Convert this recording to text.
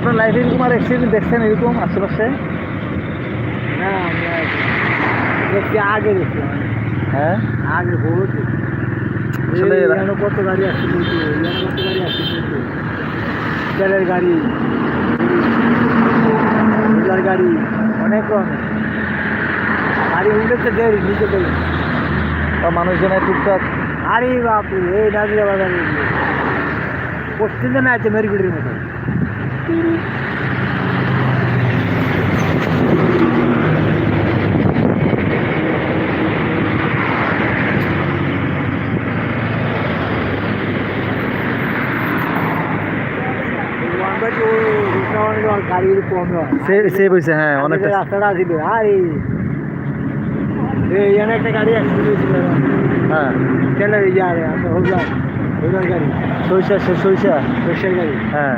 আপনার লাইফে এরকম আর অ্যাক্সিডেন্ট দেখছেন এরকম আশেপাশে? না আমি দেখছি আগে দেখছি হ্যাঁ আগে বহুত আসলে এখানে কত গাড়ি আসছে কিন্তু এখানে কত গাড়ি আসছে কিন্তু তেলের গাড়ি ডিলার গাড়ি অনেক রকমের গাড়ি উঠেছে দেরি নিচে দেরি মানুষজনের টুকটাক। আরে বাপু এই নাজিরা বাজারে পশ্চিম দিনে আছে মেরগুড়ির মতো গাড়ি কমে হয় সেভ হয়েছে, হ্যাঁ অনেকটা। রাস্তাটা ছিল আরে এখানে একটা গাড়ি অ্যাক্সিডেন্ট হয়েছিল হ্যাঁ চলে যারে আমরা হলাম গাড়ি সরিষা সরষের গাড়ি হ্যাঁ।